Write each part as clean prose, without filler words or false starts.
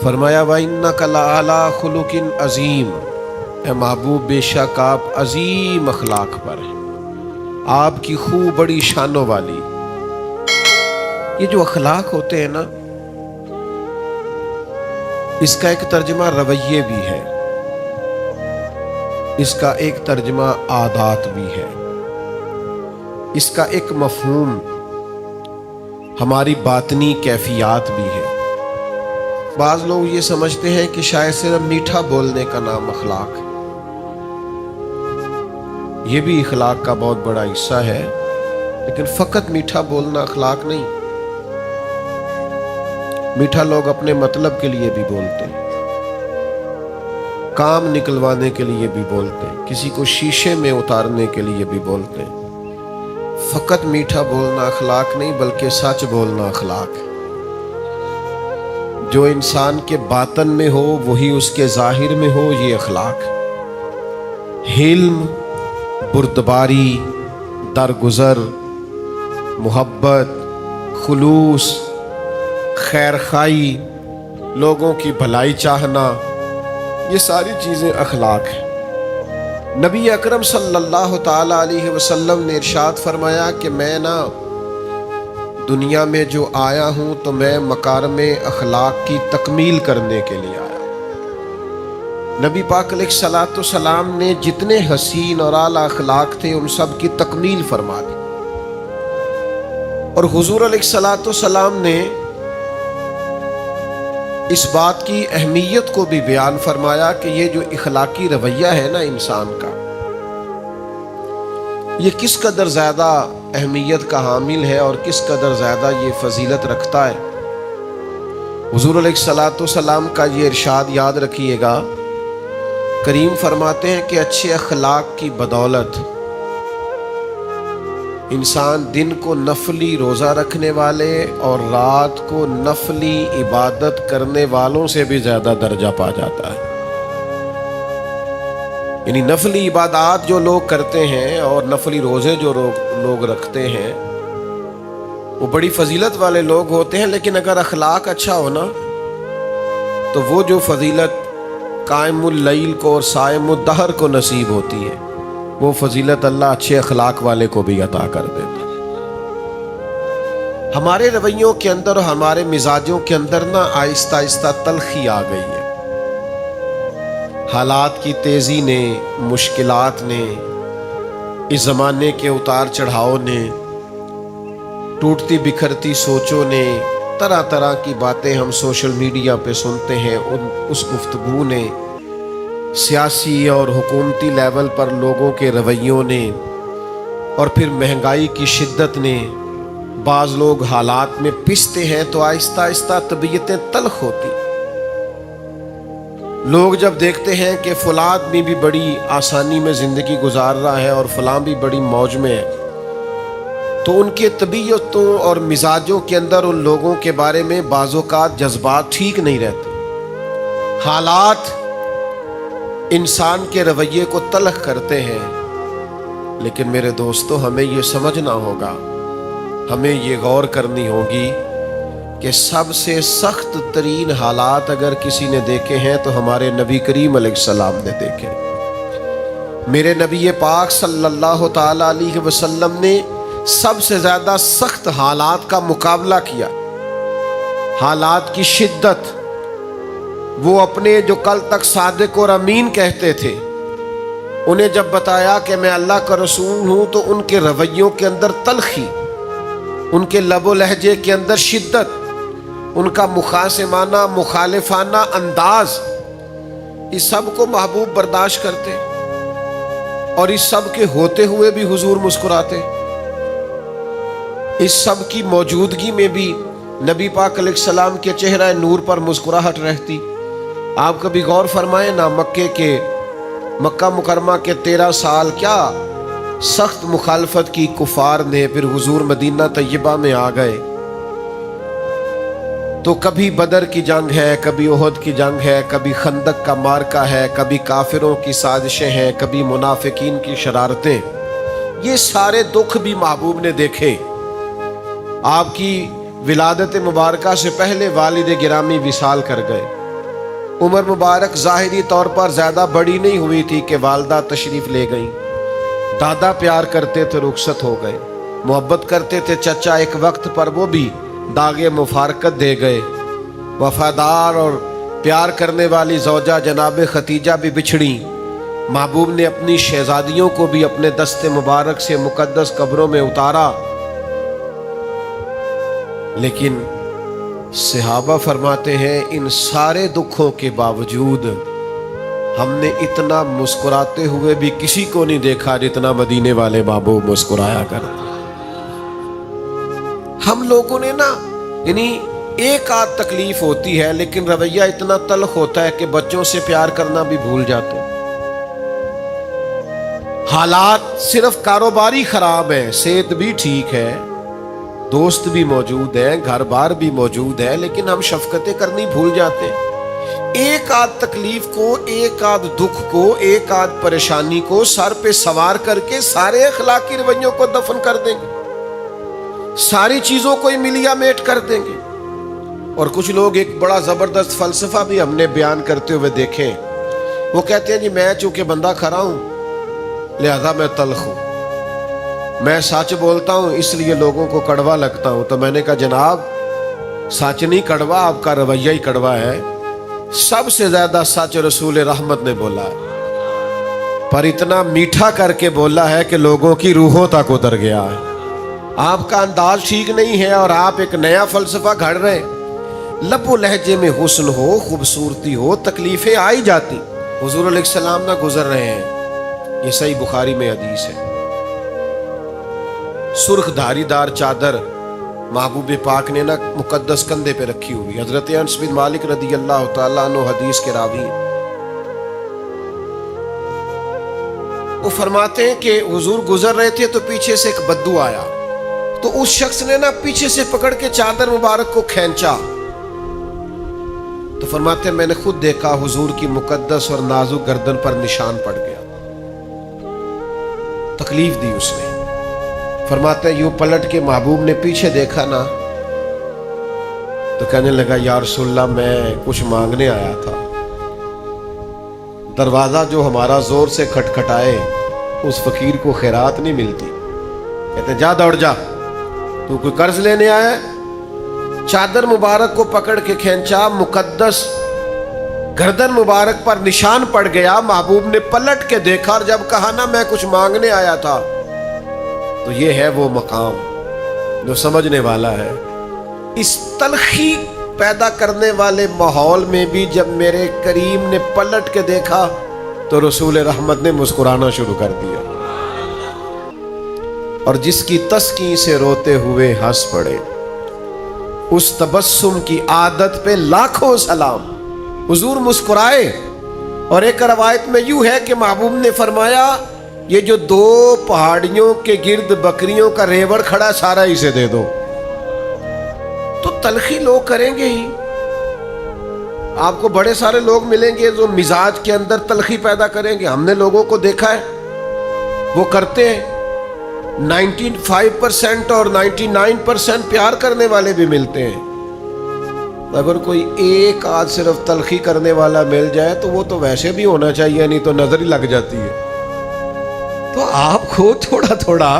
فرمایا وَإِنَّكَ لَعَلَىٰ خُلُقٍ عَظِيمٍ، اے محبوب بے شک آپ عظیم اخلاق پر ہیں، آپ کی خوب بڑی شانوں والی۔ یہ جو اخلاق ہوتے ہیں نا، اس کا ایک ترجمہ رویے بھی ہے، اس کا ایک ترجمہ عادات بھی ہے، اس کا ایک مفہوم ہماری باطنی کیفیات بھی ہے۔ بعض لوگ یہ سمجھتے ہیں کہ شاید صرف میٹھا بولنے کا نام اخلاق ہے۔ یہ بھی اخلاق کا بہت بڑا حصہ ہے، لیکن فقط میٹھا بولنا اخلاق نہیں۔ میٹھا لوگ اپنے مطلب کے لیے بھی بولتے ہیں، کام نکلوانے کے لیے بھی بولتے ہیں، کسی کو شیشے میں اتارنے کے لیے بھی بولتے ہیں۔ فقط میٹھا بولنا اخلاق نہیں، بلکہ سچ بولنا اخلاق ہے۔ جو انسان کے باطن میں ہو وہی اس کے ظاہر میں ہو، یہ اخلاق ہے۔ حلم، بردباری، درگزر، محبت، خلوص، خیر خواہی، لوگوں کی بھلائی چاہنا، یہ ساری چیزیں اخلاق ہیں۔ نبی اکرم صلی اللہ تعالی علیہ وسلم نے ارشاد فرمایا کہ میں دنیا میں جو آیا ہوں تو میں مکارم اخلاق کی تکمیل کرنے کے لیے آیا ہوں۔ نبی پاک علیہ الصلوۃ والسلام نے جتنے حسین اور اعلیٰ اخلاق تھے ان سب کی تکمیل فرما دی، اور حضور علیہ الصلوۃ والسلام نے اس بات کی اہمیت کو بھی بیان فرمایا کہ یہ جو اخلاقی رویہ ہے نا انسان کا، یہ کس قدر زیادہ اہمیت کا حامل ہے اور کس قدر زیادہ یہ فضیلت رکھتا ہے۔ حضور علیہ الصلوۃ والسلام کا یہ ارشاد یاد رکھیے گا، کریم فرماتے ہیں کہ اچھے اخلاق کی بدولت انسان دن کو نفلی روزہ رکھنے والے اور رات کو نفلی عبادت کرنے والوں سے بھی زیادہ درجہ پا جاتا ہے۔ یعنی نفلی عبادات جو لوگ کرتے ہیں اور نفلی روزے جو لوگ رکھتے ہیں وہ بڑی فضیلت والے لوگ ہوتے ہیں، لیکن اگر اخلاق اچھا ہونا تو وہ جو فضیلت قائم اللیل کو اور صائم الدہر کو نصیب ہوتی ہے، وہ فضیلت اللہ اچھے اخلاق والے کو بھی عطا کر دیتا۔ ہمارے رویوں کے اندر اور ہمارے مزاجوں کے اندر نا آہستہ آہستہ تلخی آ گئی ہے۔ حالات کی تیزی نے، مشکلات نے، اس زمانے کے اتار چڑھاؤ نے، ٹوٹتی بکھرتی سوچوں نے، طرح طرح کی باتیں ہم سوشل میڈیا پہ سنتے ہیں، اس گفتگو نے، سیاسی اور حکومتی لیول پر لوگوں کے رویوں نے، اور پھر مہنگائی کی شدت نے، بعض لوگ حالات میں پستے ہیں تو آہستہ آہستہ طبیعتیں تلخ ہوتی۔ لوگ جب دیکھتے ہیں کہ فلاں آدمی بھی بڑی آسانی میں زندگی گزار رہا ہے اور فلاں بھی بڑی موج میں ہے، تو ان کے طبیعتوں اور مزاجوں کے اندر ان لوگوں کے بارے میں بعض اوقات جذبات ٹھیک نہیں رہتے۔ حالات انسان کے رویے کو تلخ کرتے ہیں، لیکن میرے دوستو ہمیں یہ سمجھنا ہوگا، ہمیں یہ غور کرنی ہوگی کہ سب سے سخت ترین حالات اگر کسی نے دیکھے ہیں تو ہمارے نبی کریم علیہ السلام نے دیکھے۔ میرے نبی پاک صلی اللہ تعالی علیہ وسلم نے سب سے زیادہ سخت حالات کا مقابلہ کیا، حالات کی شدت۔ وہ اپنے جو کل تک صادق اور امین کہتے تھے، انہیں جب بتایا کہ میں اللہ کا رسول ہوں تو ان کے رویوں کے اندر تلخی، ان کے لب و لہجے کے اندر شدت، ان کا مخاصمانہ مخالفانہ انداز، اس سب کو محبوب برداشت کرتے، اور اس سب کے ہوتے ہوئے بھی حضور مسکراتے۔ اس سب کی موجودگی میں بھی نبی پاک علیہ السلام کے چہرہ نور پر مسکراہٹ رہتی۔ آپ کبھی غور فرمائیں نا، مکہ مکرمہ کے 13 سال کیا سخت مخالفت کی کفار نے، پھر حضور مدینہ طیبہ میں آ گئے تو کبھی بدر کی جنگ ہے، کبھی احد کی جنگ ہے، کبھی خندق کا مارکہ ہے، کبھی کافروں کی سازشیں ہیں، کبھی منافقین کی شرارتیں، یہ سارے دکھ بھی محبوب نے دیکھے۔ آپ کی ولادت مبارکہ سے پہلے والد گرامی وصال کر گئے، उमर मुबारक ज़ाहिरी तौर पर ज़्यादा बड़ी नहीं हुई थी कि वालदा तशरीफ़ ले गईं। दादा प्यार करते थे, रुखसत हो गए। मोहब्बत करते थे चचा, एक वक्त पर वो भी दागे मुफारकत दे गए। वफादार और प्यार करने वाली ज़ौजा जनाब खतीजा भी बिछड़ी। महबूब ने अपनी शहजादियों को भी अपने दस्ते मुबारक से मुकद्दस कब्रों में उतारा। लेकिन सहाबा फरमाते हैं, इन सारे दुखों के बावजूद हमने इतना मुस्कुराते हुए भी किसी को नहीं देखा जितना मदीने वाले महबूब मुस्कुराया करते। हम लोगों ने ना, यानी एक आध तकलीफ होती है लेकिन रवैया इतना तल्ख होता है कि बच्चों से प्यार करना भी भूल जाते हैं। हालात सिर्फ कारोबारी खराब है, सेहत भी ठीक है, दोस्त भी मौजूद है, घर बार भी मौजूद है, लेकिन हम शफकतें करनी भूल जाते हैं। एक आध तकलीफ को, एक आध दुख को, एक आध परेशानी को सर पे सवार करके सारे अखलाकी रवैयों को दफन कर देंगे, सारी चीजों को ही मिलिया मेट कर देंगे। और कुछ लोग एक बड़ा जबरदस्त फलसफा भी हमने बयान करते हुए देखे। वो कहते हैं जी मैं चूंकि बंदा खरा हूं लिहाजा मैं तल्ख हूं, मैं सच बोलता हूं इसलिए लोगों को कड़वा लगता हूं। तो मैंने कहा जनाब सच नहीं कड़वा, आपका रवैया ही कड़वा है। सबसे ज्यादा सच रसूल रहमत ने बोला है, पर इतना मीठा करके बोला है कि लोगों की रूहों तक उतर गया है। आपका अंदाज ठीक नहीं है और आप एक नया फलसफा घड़ रहे। लबो लहजे में हुस्न हो, खूबसूरती हो, तकलीफें आ ही जाती। हुजूर अलैहिस्सलाम ना गुजर रहे हैं, ये सही बुखारी में हदीस है। सुर्ख धारीदार चादर महबूब पाक ने ना मुकद्दस कंधे पे रखी हुई। हजरत अनस बिन मालिक रदी अल्लाह तआला अन्हु हदीस के रावी, वो फरमाते हैं कि हुजूर गुजर रहे थे तो पीछे से एक बद्दू आया, तो उस शख्स ने ना पीछे से पकड़ के चादर मुबारक को खींचा। तो फरमाते हैं मैंने खुद देखा हुजूर की मुकद्दस और नाजुक गर्दन पर निशान पड़ गया, तकलीफ दी उसने। फरमाते हैं यूं पलट के महबूब ने पीछे देखा ना तो कहने लगा या रसूलल्लाह मैं कुछ मांगने आया था। दरवाजा जो हमारा जोर से खटखटाए उस फकीर को खैरात नहीं मिलती। कहते जा दौड़ जा, तू कोई कर्ज लेने आया है? चादर मुबारक को पकड़ के खींचा, मुकद्दस गर्दन मुबारक पर निशान पड़ गया। महबूब ने पलट के देखा और जब कहा ना मैं कुछ मांगने आया था, तो ये है वो मकाम जो समझने वाला है। इस तलखी पैदा करने वाले माहौल में भी जब मेरे करीम ने पलट के देखा तो रसूल रहमत ने मुस्कुराना शुरू कर दिया, और जिसकी तस्की से रोते हुए हंस पड़े उस तबस्सुम की आदत पे लाखों सलाम। हुजूर मुस्कुराए। और एक रवायत में यूं है कि महबूब ने फरमाया ये जो दो पहाड़ियों के गिर्द बकरियों का रेवड़ खड़ा सारा इसे दे दो। तो तलखी लोग करेंगे ही, आपको बड़े सारे लोग मिलेंगे जो मिजाज के अंदर तलखी पैदा करेंगे। हमने लोगों को देखा है वो करते हैं। 95% और 99% प्यार करने वाले भी मिलते हैं। अगर कोई एक आध सिर्फ तलखी करने वाला मिल जाए तो वो तो वैसे भी होना चाहिए, नहीं तो नजर ही लग जाती है। तो आपको थोड़ा थोड़ा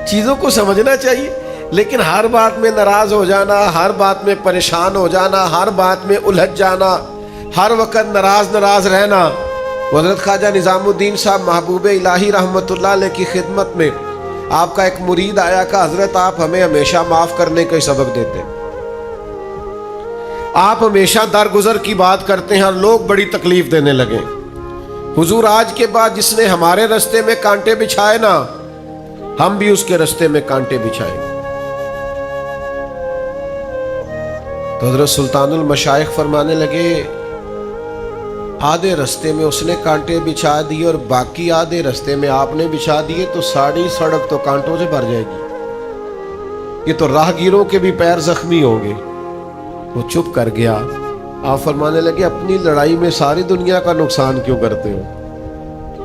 चीजों को समझना चाहिए, लेकिन हर बात में नाराज हो जाना, हर बात में परेशान हो जाना, हर बात में उलझ जाना, हर वक्त नाराज रहना। हज़रत ख्वाजा निज़ामुद्दीन साहब महबूब इलाही रहमतुल्लाह अलैह की खिदमत में आपका एक मुरीद आया कि हजरत आप हमें हमेशा माफ करने का सबक देते हैं, आप हमेशा दरगुजर की बात करते हैं और लोग बड़ी तकलीफ देने लगे। हुजूर आज के बाद जिसने हमारे रास्ते में कांटे बिछाए ना, हम भी उसके रास्ते में कांटे बिछाएंगे। तो हजरत सुल्तानुल मशाइख फरमाने लगे आधे रास्ते में उसने कांटे बिछा दिए और बाकी आधे रास्ते में आपने बिछा दिए तो सारी सड़क तो कांटों से भर जाएगी, ये तो राहगीरों के भी पैर जख्मी होंगे। वो चुप कर गया। आप फरमाने लगे अपनी लड़ाई में सारी दुनिया का नुकसान क्यों करते हो?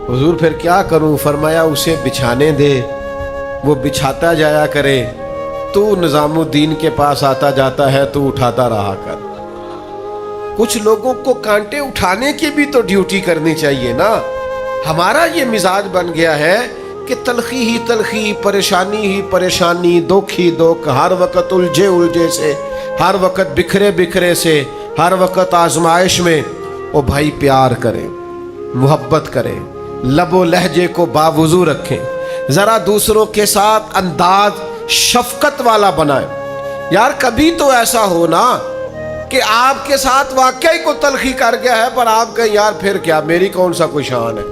हुजूर फिर क्या करूं? फरमाया उसे बिछाने दे, वो बिछाता जाया करे, तू निज़ामुद्दीन के पास आता जाता है, तू उठाता रहा कर। कुछ लोगों को कांटे उठाने की भी तो ड्यूटी करनी चाहिए ना। हमारा ये मिजाज बन गया है कि तलखी ही तलखी, परेशानी ही परेशानी, दुख ही दुख, हर वक्त उलझे उलझे से, हर वक्त बिखरे बिखरे से, हर वक्त आजमाइश में। ओ भाई प्यार करें, मोहब्बत करें, लबो लहजे को बावजू रखें, जरा दूसरों के साथ अंदाज शफकत वाला बनाएं। यार कभी तो ऐसा हो ना कि आपके साथ वाकई को तलखी कर गया है, पर आप कहें यार फिर क्या, मेरी कौन सा कोई शान है,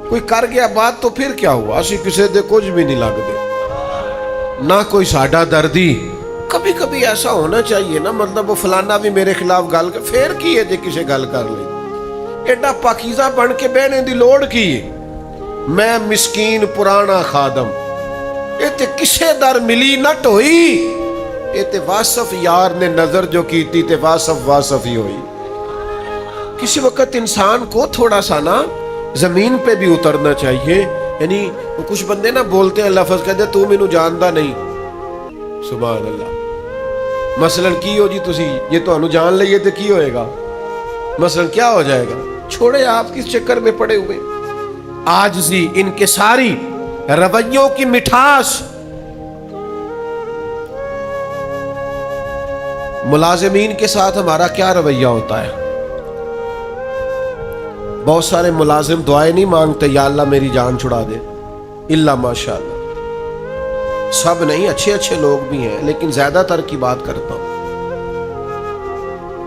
कोई कर गया बात तो फिर क्या हुआ, असी किसी दे कुछ भी नहीं लगते ना, कोई साडा दर्दी। कभी कभी ऐसा होना चाहिए ना, मतलब वो फलाना भी मेरे खिलाफ गल कर, फिर की है जे किसे गल कर ली, एडा पाकीज़ा बन के बहने दी लोड़ की है। मैं मिस्कीन पुराना खादम, ये ते किसे दर मिली न ढोई, ये ते वासफ यार ने नजर जो की थी ते वासफ ही हुई। किसी वक्त इंसान को थोड़ा सा ना जमीन पे भी उतरना चाहिए। यानी कुछ बंदे ना बोलते हैं लफ्ज कहते तू मैनू जानदा नहीं, सुभान अल्लाह। मसलन की हो जी तुसी ये तो जान लइए तो की होएगा, मसलन क्या हो जाएगा, छोड़े आप किस चक्कर में पड़े हुए। आजिज़ी, इनकिसारी, रवैयों की मिठास। मुलाजिमीन के साथ हमारा क्या रवैया होता है। बहुत सारे मुलाजिम दुआएं नहीं मांगते या अल्लाह मेरी जान छुड़ा दे, इल्ला माशाअल्लाह। सब नहीं, अच्छे अच्छे लोग भी हैं, लेकिन ज्यादातर की बात करता हूं।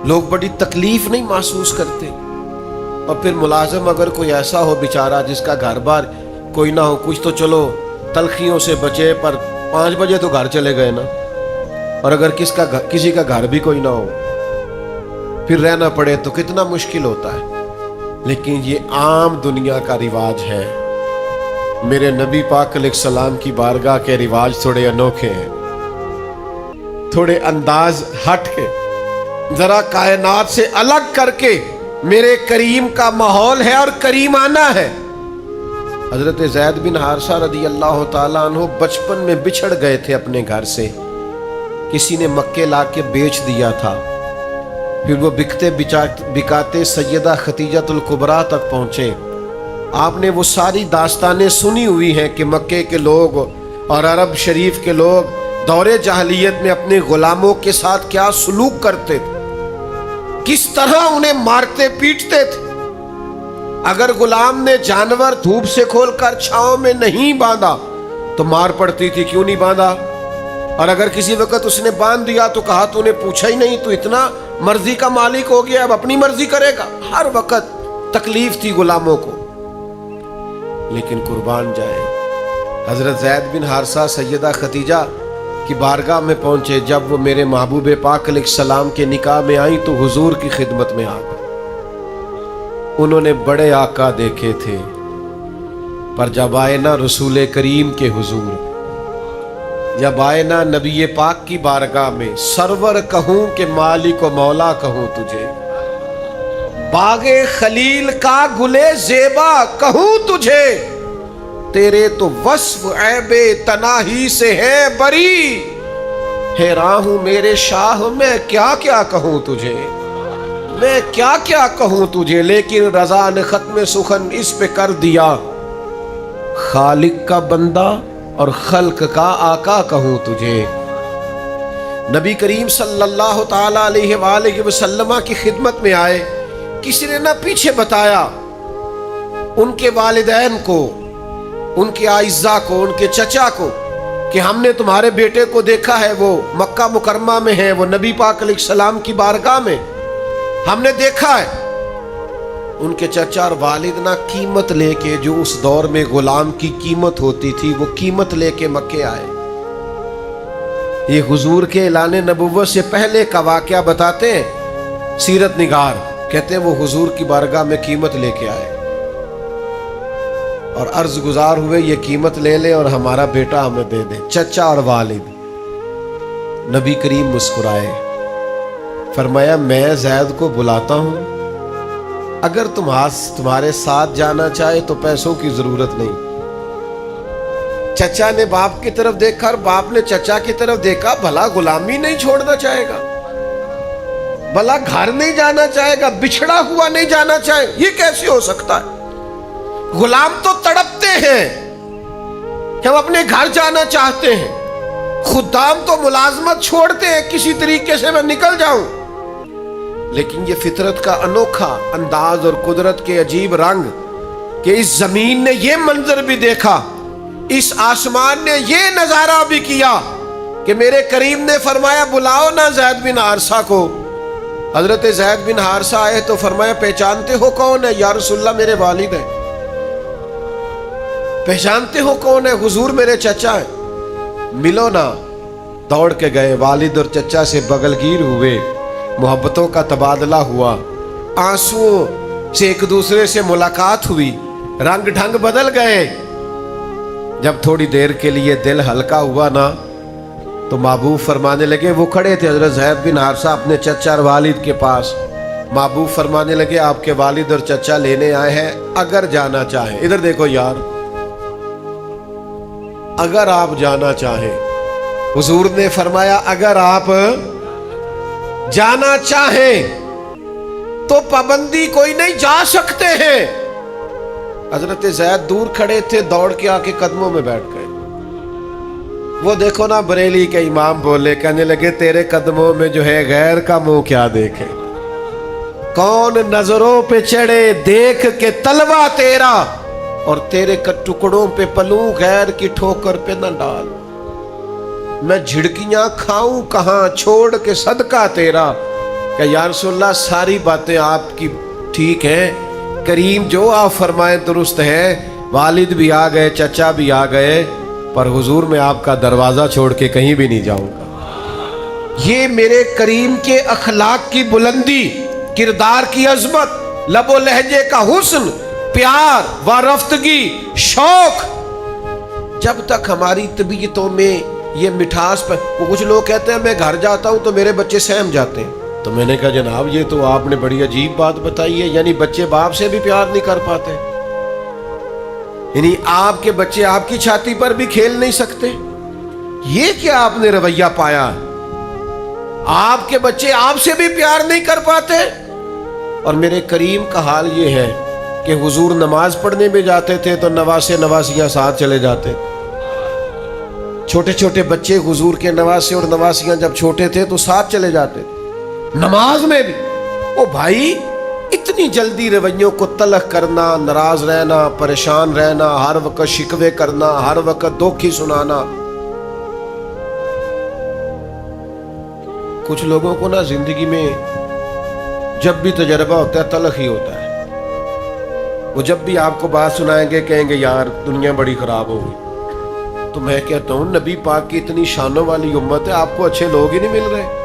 लोग बड़ी तकलीफ नहीं महसूस करते। और फिर मुलाजिम अगर कोई ऐसा हो बेचारा जिसका घर बार कोई ना हो, कुछ तो चलो तलखियों से बचे, पर 5 बजे तो घर चले गए ना। और अगर किसी का घर भी कोई ना हो फिर रहना पड़े तो कितना मुश्किल होता है। लेकिन ये आम दुनिया का रिवाज है। मेरे नबी पाक अलैहिस्सलाम की बारगाह के रिवाज थोड़े अनोखे हैं, थोड़े अंदाज हट के, जरा कायनात से अलग करके मेरे करीम का माहौल है और करीमाना है। हजरत ज़ैद बिन हारिसा रदी अल्लाह ताला अन्हु बचपन में बिछड़ गए थे अपने घर से, किसी ने मक्के ला के बेच दिया था। फिर वो बिकते बिकाते सैयदा खतीजतुल कुबरा तक पहुंचे। आपने वो सारी दास्तानें सुनी हुई हैं कि मक्के के लोग और अरब शरीफ के लोग दौरे जahलियत में अपने गुलामों के साथ क्या सलूक करते थे, किस तरह उन्हें मारते पीटते थे। अगर गुलाम ने जानवर धूप से खोलकर छांव में नहीं बांधा तो मार पड़ती थी, क्यों नहीं बांधा। और अगर किसी वक्त उसने बांध दिया तो कहा तूने पूछा ही नहीं, तो इतना मर्जी का मालिक हो गया, अब अपनी मर्जी करेगा। हर वक्त तकलीफ थी गुलामों को। लेकिन कुर्बान जाए, हजरत ज़ैद बिन हारिसा सैयदा खतीजा की बारगाह में पहुंचे। जब वो मेरे महबूब पाक अलैहिस्सलाम के निकाह में आई तो हुजूर की खिदमत में आ गए। उन्होंने बड़े आका देखे थे, पर जब आए ना रसूल करीम के हुजूर, जब आए ना नबी पाक की बारगाह में, सरवर कहूं कि मालिक व मौला कहूं तुझे, बागे खलील का गुले जेबा कहूं तुझे, तेरे तो वस्फ ऐबे तनाही से है बरी। हैरान हूं मेरे शाह, मैं क्या क्या कहूं तुझे, मैं क्या क्या कहूं तुझे। लेकिन रजा ने खत्म सुखन इस पे कर दिया, खालिक का बंदा और खल्क का आका कहूं तुझे। नबी करीम सल्लल्लाहु ताला अलैहि वसल्लम की खिदमत में आए। किसी ने ना पीछे बताया उनके वालिदैन को, उनके आइज़ा को, उनके चचा को कि हमने तुम्हारे बेटे को देखा है, वो मक्का मुकरमा में है, वो नबी पाक अलैहिस्सलाम की बारगाह में हमने देखा है। उनके चचा और वालिद ना कीमत लेके, जो उस दौर में गुलाम की कीमत होती थी, वो कीमत लेके मक्के आए। ये हुजूर के ऐलान नबुव्वत से पहले का वाक़या बताते हैं सीरत निगार, कहते हैं वो हुजूर की बारगाह में कीमत लेके आए और अर्ज गुजार हुए ये कीमत ले ले और हमारा बेटा हमें दे दे। चचा और वालिद। नबी करीम मुस्कुराए, फरमाया मैं ज़ैद को बुलाता हूं, अगर तुम्हारे साथ जाना चाहे तो पैसों की जरूरत नहीं। चचा ने बाप की तरफ देखा और बाप ने चचा की तरफ देखा, भला गुलामी नहीं छोड़ना चाहेगा। भला घर नहीं जाना चाहेगा, बिछड़ा हुआ नहीं जाना चाहे, ये कैसे हो सकता है? गुलाम तो तड़पते हैं कि हम अपने घर जाना चाहते हैं, खुदाम तो मुलाजमत छोड़ते हैं किसी तरीके से मैं निकल जाऊं। लेकिन ये फितरत का अनोखा अंदाज और कुदरत के अजीब रंग कि इस जमीन ने ये मंजर भी देखा, इस आसमान ने ये नजारा भी किया कि मेरे करीम ने फरमाया बुलाओ ना ज़ैद बिन हारिसा को। हजरत ज़ैद बिन हारिसा आए तो फरमाया पहचानते हो कौन है? या रसूलल्लाह मेरे वालिद है। पहचानते हो कौन है? हुजूर मेरे चचा है। मिलो ना। दौड़ के गए, वालिद और चचा से बगलगीर हुए, मोहब्बतों का तबादला हुआ, आंसुओं से एक दूसरे से मुलाकात हुई, रंग ढंग बदल गए। जब थोड़ी देर के लिए दिल हल्का हुआ ना तो महबूब फरमाने लगे, वो खड़े थे हजरत ज़ैद बिन हारिसा अपने चचा और वालिद के पास। महबूब फरमाने लगे आपके वालिद और चचा लेने आए हैं, अगर जाना चाहें। इधर देखो यार, अगर आप जाना चाहें। हुजूर ने फरमाया अगर आप जाना चाहें तो पाबंदी कोई नहीं, जा सकते हैं। हजरत ज़ैद दूर खड़े थे, दौड़ के आके कदमों में बैठ गए। वो देखो ना बरेली के इमाम बोले, कहने लगे तेरे कदमों में जो है गैर का मुंह क्या देखे, कौन नजरों पे चढ़े देख के तलवा तेरा, और तेरे टुकड़ों पे पलूं गैर की ठोकर पे न डाल। मैं झिड़कियां खाऊं कहां छोड़ के सदका तेरा। कि या रसूलल्लाह सारी बातें आपकी ठीक हैं, करीम जो आप फरमाए दुरुस्त है। वालिद भी आ गए, चचा भी आ गए, पर हुजूर मैं आपका दरवाजा छोड़ के कहीं भी नहीं जाऊंगा। ये मेरे करीम के अखलाक की बुलंदी, किरदार की अजमत, लबो लहजे का हुस्न, प्यार व रफ्तगी, शौक, जब तक हमारी तबीयतों में ये मिठास पर। वो कुछ लोग कहते हैं मैं घर जाता हूं तो मेरे बच्चे सहम जाते हैं। तो मैंने कहा जनाब ये तो आपने बड़ी अजीब बात बताई है, यानी बच्चे बाप से भी प्यार नहीं कर पाते, यानी आपके बच्चे आपकी छाती पर भी खेल नहीं सकते। ये क्या आपने रवैया पाया? आपके बच्चे आपसे भी प्यार नहीं कर पाते। और मेरे करीम का हाल ये है कि हुजूर नमाज पढ़ने भी जाते थे तो नवासे नवासियां साथ चले जाते। छोटे छोटे बच्चे हुजूर के नवासे और नवासियां जब छोटे थे तो साथ चले जाते, नमाज में भी। ओ भाई, इतनी जल्दी रवैयों को तलख करना, नाराज रहना, परेशान रहना, हर वक्त शिकवे करना, हर वक्त दुख ही सुनाना। कुछ लोगों को ना जिंदगी में जब भी तजर्बा होता है तलख ही होता है। वो जब भी आपको बात सुनाएंगे कहेंगे यार दुनिया बड़ी खराब हो गई। तो मैं कहता हूं नबी पाक की इतनी शानों वाली उम्मत है, आपको अच्छे लोग ही नहीं मिल रहे।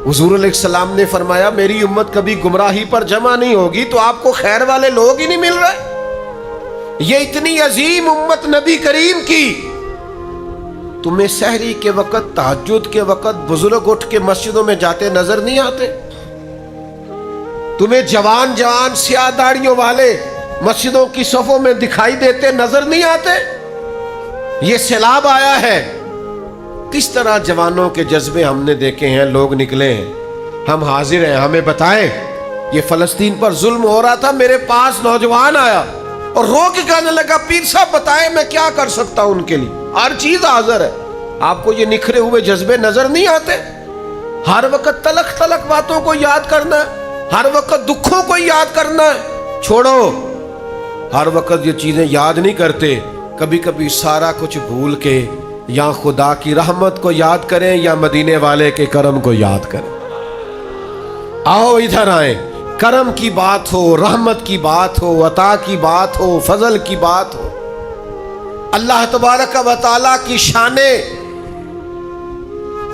हुजूर अलैहिस्सलाम ने फरमाया मेरी उम्मत कभी गुमराही पर जमा नहीं होगी, तो आपको खैर वाले लोग ही नहीं मिल रहे। ये इतनी अजीम उम्मत नबी करीम की, तुम्हें सहरी के वक्त, तहज्जुद के वक्त बुजुर्ग उठ के मस्जिदों में जाते नजर नहीं आते? तुम्हें जवान जवान स्याह दाढ़ियों वाले मस्जिदों की सफों में दिखाई देते नजर नहीं आते? ये सैलाब आया है, किस तरह जवानों के जज्बे हमने देखे हैं, लोग निकले हैं। हम हाजिर हैं, हमें बताएं। ये फलस्तीन पर जुल्म हो रहा था, मेरे पास नौजवान आया और रो के कहने लगा पीर साहब बताएं मैं क्या कर सकता हूं उनके लिए, हर चीज हाजिर है। आपको ये निखरे हुए जज्बे नजर नहीं आते? हर वक्त तलख तलख बातों को याद करना है, हर वक्त दुखों को याद करना है। छोड़ो, हर वक्त ये चीजें याद नहीं करते, कभी कभी सारा कुछ भूल के या खुदा की रहमत को याद करें या मदीने वाले के करम को याद करें। आओ इधर आए, करम की बात हो, रहमत की बात हो, अता की बात हो, फजल की बात हो, अल्लाह तबारक व तआला की शाने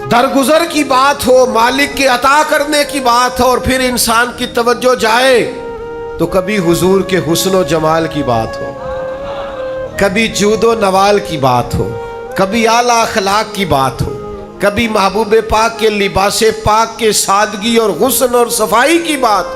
दरगुजर की बात हो, मालिक के अता करने की बात हो, और फिर इंसान की तवज्जो जाए तो कभी हुजूर के हुस्न व जमाल की बात हो, कभी जूदो नवाल की बात हो, कभी आला अखलाक की बात हो, कभी महबूब पाक के लिबासे पाक के सादगी और हुस्न और सफाई की बात।